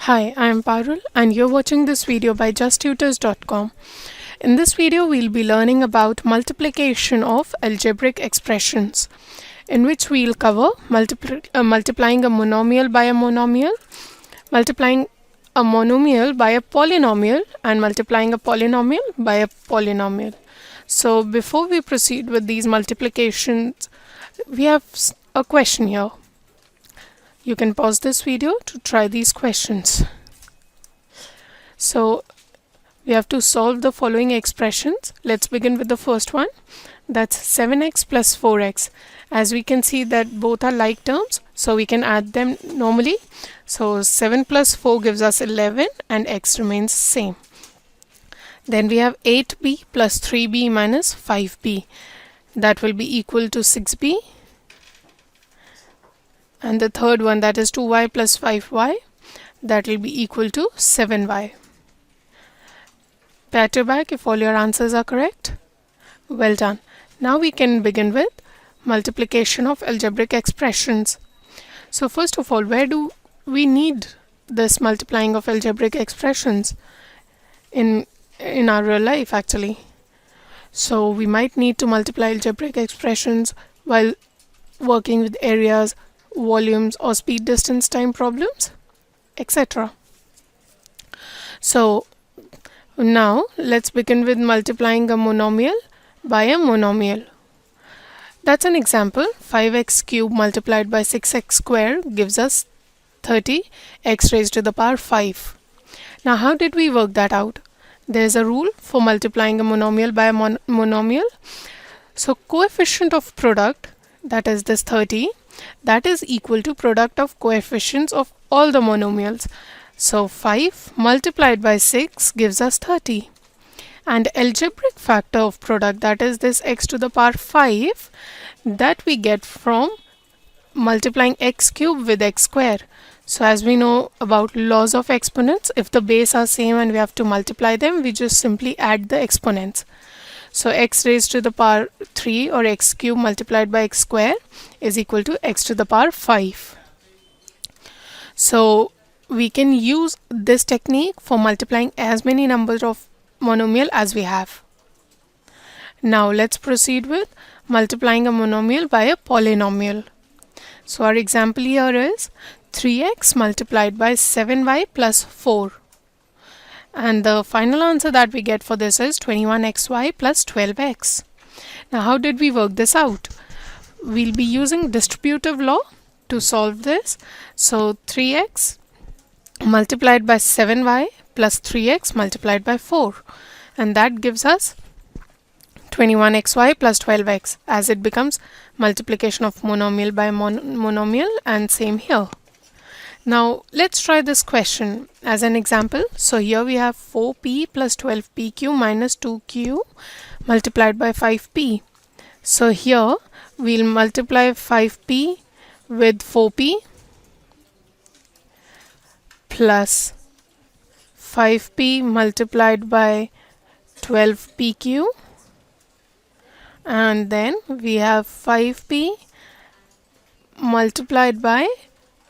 Hi, I am Parul and you're watching this video by justtutors.com. In this video, we'll be learning about multiplication of algebraic expressions, in which we'll cover multiplying a monomial by a monomial, multiplying a monomial by a polynomial, and multiplying a polynomial by a polynomial. So before we proceed with these multiplications, we have a question here. You can pause this video to try these questions. So we have to solve the following expressions. Let's begin with the first one. That's 7x plus 4x. As we can see that both are like terms, so we can add them normally. So 7 plus 4 gives us 11 and x remains same. Then we have 8b plus 3b minus 5b. That will be equal to 6b. And the third one, that is 2y plus 5y, that will be equal to 7y. Pat your back if all your answers are correct. Well done. Now we can begin with multiplication of algebraic expressions. So first of all, where do we need this multiplying of algebraic expressions in our real life actually? So we might need to multiply algebraic expressions while working with areas, volumes or speed, distance, time problems, etc. So now let's begin with multiplying a monomial by a monomial. That's an example. 5x cubed multiplied by 6x squared gives us 30, x raised to the power 5. Now how did we work that out? There's a rule for multiplying a monomial by a monomial. So coefficient of product, that is this 30, that is equal to product of coefficients of all the monomials. So 5 multiplied by 6 gives us 30. And algebraic factor of product, that is this x to the power 5, that we get from multiplying x cubed with x squared. So as we know about laws of exponents, if the base are same and we have to multiply them, we just simply add the exponents. So x raised to the power 3 or x cubed multiplied by x squared is equal to x to the power 5. So we can use this technique for multiplying as many numbers of monomial as we have. Now let's proceed with multiplying a monomial by a polynomial. So our example here is 3x multiplied by 7y plus 4. And the final answer that we get for this is 21xy plus 12x. Now how did we work this out? We'll be using distributive law to solve this. So 3x multiplied by 7y plus 3x multiplied by 4. And that gives us 21xy plus 12x, as it becomes multiplication of monomial by monomial, and same here. Now let's try this question as an example. So here we have 4p plus 12pq minus 2q multiplied by 5p. So here we'll multiply 5p with 4p plus 5p multiplied by 12pq, and then we have 5p multiplied by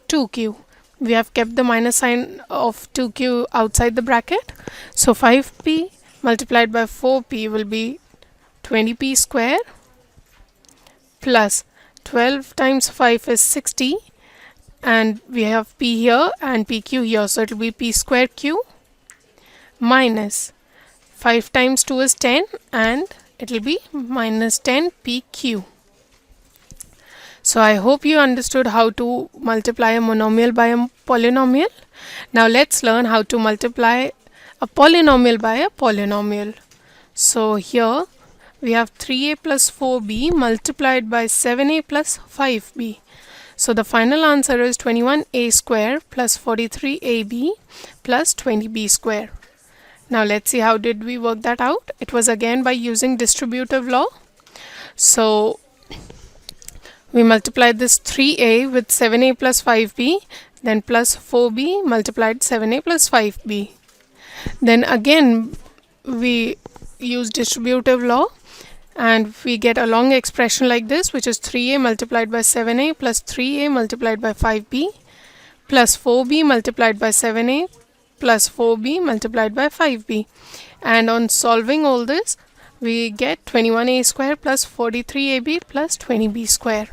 2q. We have kept the minus sign of 2q outside the bracket. So 5p multiplied by 4p will be 20p square plus 12 times 5 is 60, and we have p here and pq here, so it will be p square q minus 5 times 2 is 10 and it will be minus 10 pq. So I hope you understood how to multiply a monomial by a polynomial. Now let's learn how to multiply a polynomial by a polynomial. So here we have 3a plus 4b multiplied by 7a plus 5b. So the final answer is 21a square plus 43ab plus 20b square. Now let's see how did we work that out. It was again by using distributive law. So we multiplied this 3a with 7a plus 5b, then plus 4b multiplied 7a plus 5b. Then again we use distributive law and we get a long expression like this, which is 3a multiplied by 7a plus 3a multiplied by 5b plus 4b multiplied by 7a plus 4b multiplied by 5b. And on solving all this, we get 21a square plus 43ab plus 20b square.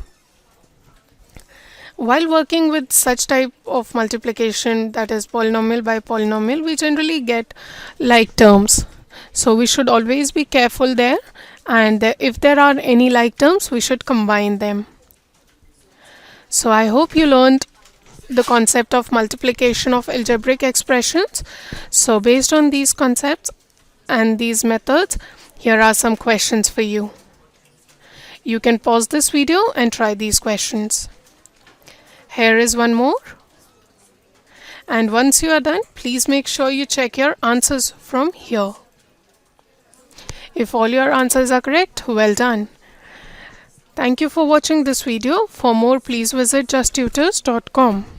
While working with such type of multiplication, that is polynomial by polynomial, we generally get like terms. So we should always be careful there, and if there are any like terms, we should combine them. So I hope you learned the concept of multiplication of algebraic expressions. So based on these concepts and these methods, here are some questions for you. You can pause this video and try these questions. Here is one more. And once you are done, please make sure you check your answers from here. If all your answers are correct, well done. Thank you for watching this video. For more, please visit justtutors.com.